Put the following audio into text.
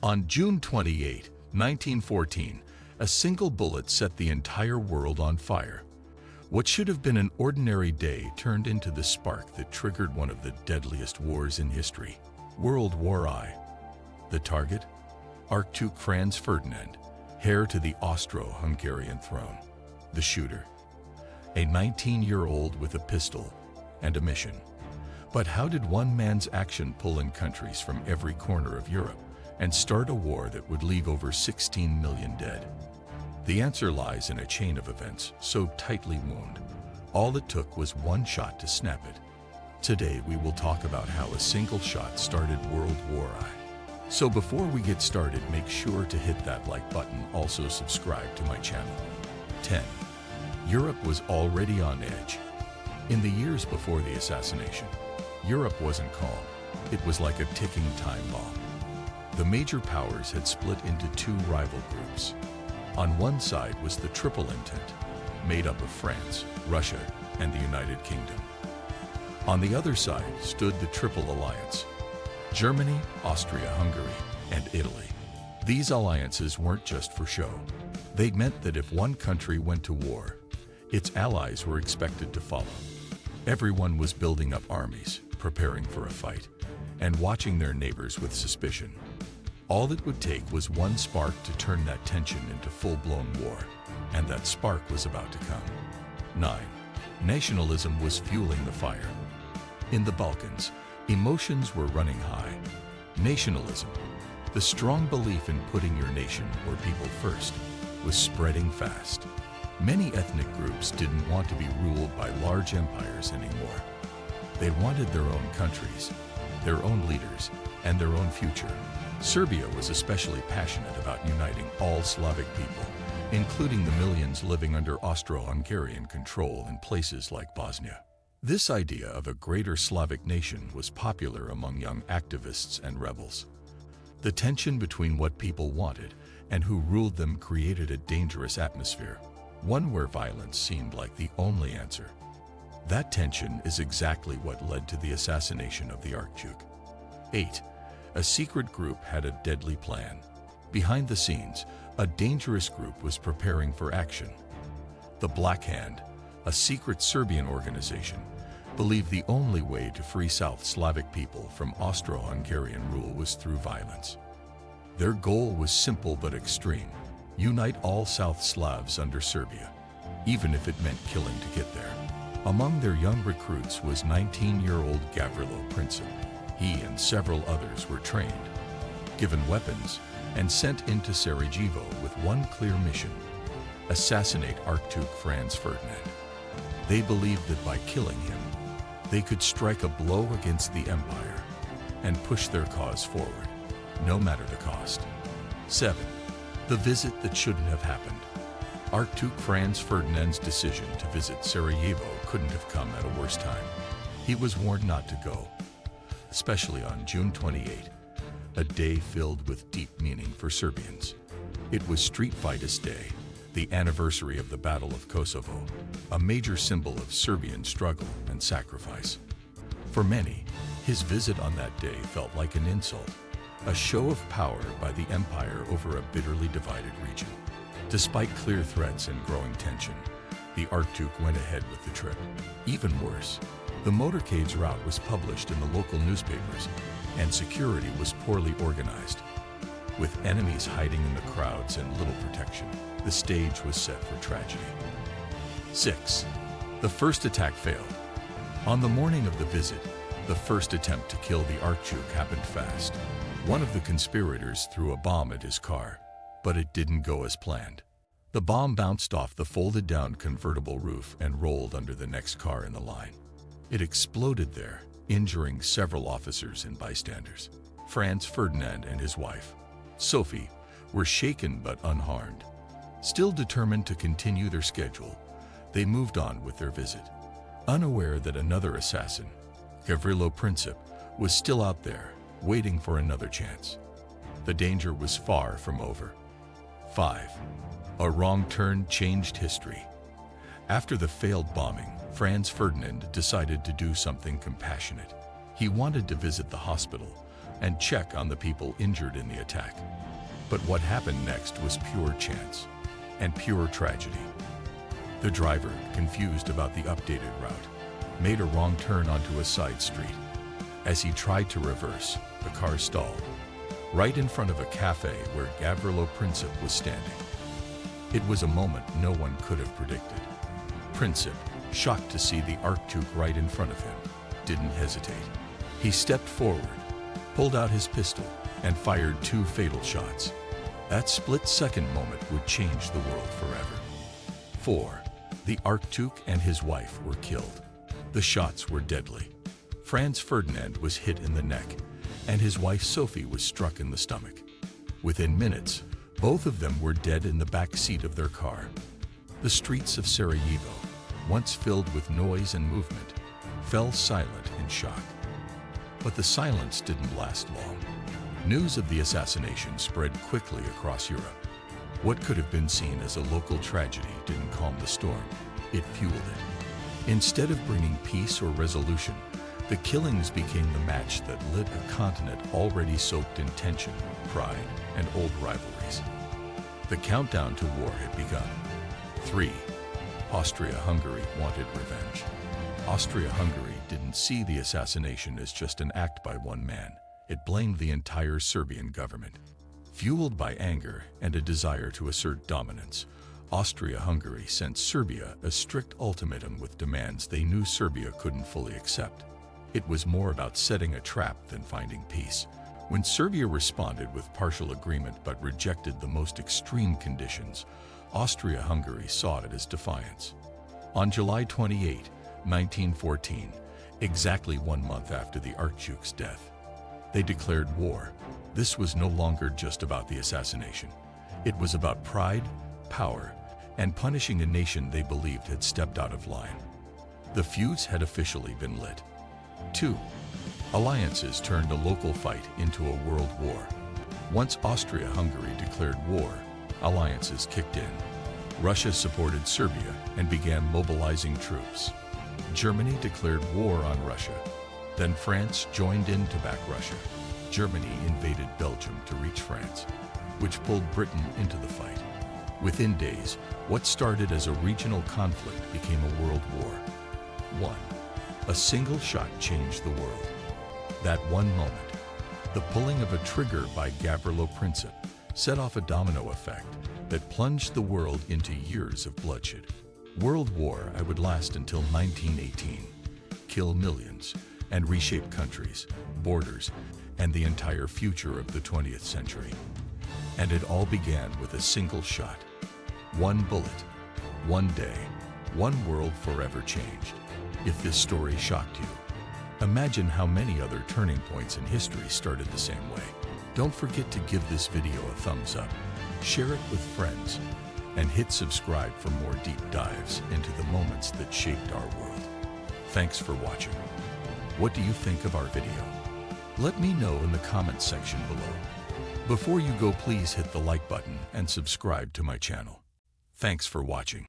On June 28, 1914, a single bullet set the entire world on fire. What should have been an ordinary day turned into the spark that triggered one of the deadliest wars in history, World War I. The target? Archduke Franz Ferdinand, heir to the Austro-Hungarian throne. The shooter? A 19-year-old with a pistol and a mission. But how did one man's action pull in countries from every corner of Europe and start a war that would leave over 16 million dead? The answer lies in a chain of events so tightly wound, all it took was one shot to snap it. Today we will talk about how a single shot started World War I. So before we get started, make sure to hit that like button, also subscribe to my channel. 10. Europe was already on edge. In the years before the assassination, Europe wasn't calm. It was like a ticking time bomb. The major powers had split into two rival groups. On one side was the Triple Entente, made up of France, Russia, and the United Kingdom. On the other side stood the Triple Alliance: Germany, Austria-Hungary, and Italy. These alliances weren't just for show. They meant that if one country went to war, its allies were expected to follow. Everyone was building up armies, preparing for a fight, and watching their neighbors with suspicion. All it would take was one spark to turn that tension into full-blown war, and that spark was about to come. 9. Nationalism was fueling the fire. In the Balkans, emotions were running high. Nationalism, the strong belief in putting your nation or people first, was spreading fast. Many ethnic groups didn't want to be ruled by large empires anymore. They wanted their own countries, their own leaders, and their own future. Serbia was especially passionate about uniting all Slavic people, including the millions living under Austro-Hungarian control in places like Bosnia. This idea of a greater Slavic nation was popular among young activists and rebels. The tension between what people wanted and who ruled them created a dangerous atmosphere, one where violence seemed like the only answer. That tension is exactly what led to the assassination of the Archduke. 8. A secret group had a deadly plan. Behind the scenes, a dangerous group was preparing for action. The Black Hand, a secret Serbian organization, believed the only way to free South Slavic people from Austro-Hungarian rule was through violence. Their goal was simple but extreme: unite all South Slavs under Serbia, even if it meant killing to get there. Among their young recruits was 19-year-old Gavrilo Princip. He and several others were trained, given weapons, and sent into Sarajevo with one clear mission: assassinate Archduke Franz Ferdinand. They believed that by killing him, they could strike a blow against the empire and push their cause forward, no matter the cost. 7. The visit that shouldn't have happened. Archduke Franz Ferdinand's decision to visit Sarajevo couldn't have come at a worse time. He was warned not to go, especially on June 28, a day filled with deep meaning for Serbians. It was Street Fighters Day, the anniversary of the Battle of Kosovo, a major symbol of Serbian struggle and sacrifice. For many, his visit on that day felt like an insult, a show of power by the empire over a bitterly divided region. Despite clear threats and growing tension, the Archduke went ahead with the trip. Even worse, the motorcade's route was published in the local newspapers, and security was poorly organized. With enemies hiding in the crowds and little protection, the stage was set for tragedy. 6. The first attack failed. On the morning of the visit, the first attempt to kill the Archduke happened fast. One of the conspirators threw a bomb at his car, but it didn't go as planned. The bomb bounced off the folded-down convertible roof and rolled under the next car in the line. It exploded there, injuring several officers and bystanders. Franz Ferdinand and his wife, Sophie, were shaken but unharmed. Still determined to continue their schedule, they moved on with their visit, unaware that another assassin, Gavrilo Princip, was still out there, waiting for another chance. The danger was far from over. 5. A wrong turn changed history. After the failed bombing, Franz Ferdinand decided to do something compassionate. He wanted to visit the hospital and check on the people injured in the attack. But what happened next was pure chance and pure tragedy. The driver, confused about the updated route, made a wrong turn onto a side street. As he tried to reverse, the car stalled, right in front of a cafe where Gavrilo Princip was standing. It was a moment no one could have predicted. Princip, shocked to see the Archduke right in front of him, didn't hesitate. He stepped forward, pulled out his pistol, and fired 2 fatal shots. That split-second moment would change the world forever. 4. The Archduke and his wife were killed. The shots were deadly. Franz Ferdinand was hit in the neck, and his wife Sophie was struck in the stomach. Within minutes, both of them were dead in the back seat of their car. The streets of Sarajevo, once filled with noise and movement, fell silent in shock. But the silence didn't last long. News of the assassination spread quickly across Europe. What could have been seen as a local tragedy didn't calm the storm, it fueled it. Instead of bringing peace or resolution, the killings became the match that lit a continent already soaked in tension, pride, and old rivalries. The countdown to war had begun. 3. Austria-Hungary wanted revenge. Austria-Hungary didn't see the assassination as just an act by one man. It blamed the entire Serbian government. Fueled by anger and a desire to assert dominance, Austria-Hungary sent Serbia a strict ultimatum with demands they knew Serbia couldn't fully accept. It was more about setting a trap than finding peace. When Serbia responded with partial agreement but rejected the most extreme conditions, Austria-Hungary saw it as defiance. On July 28, 1914, exactly 1 month after the Archduke's death, they declared war. This was no longer just about the assassination. It was about pride, power, and punishing a nation they believed had stepped out of line. The fuse had officially been lit. 2. Alliances turned a local fight into a world war. Once Austria-Hungary declared war, alliances kicked in. Russia supported Serbia and began mobilizing troops. Germany declared war on Russia. Then France joined in to back Russia. Germany invaded Belgium to reach France, which pulled Britain into the fight. Within days, what started as a regional conflict became a world war. 1. A single shot changed the world. That one moment, the pulling of a trigger by Gavrilo Princip, set off a domino effect that plunged the world into years of bloodshed. World War I would last until 1918, kill millions, and reshape countries, borders, and the entire future of the 20th century. And it all began with a single shot. One bullet, one day, one world forever changed. If this story shocked you, imagine how many other turning points in history started the same way. Don't forget to give this video a thumbs up, share it with friends, and hit subscribe for more deep dives into the moments that shaped our world. Thanks for watching. What do you think of our video? Let me know in the comments section below. Before you go, please hit the like button and subscribe to my channel. Thanks for watching.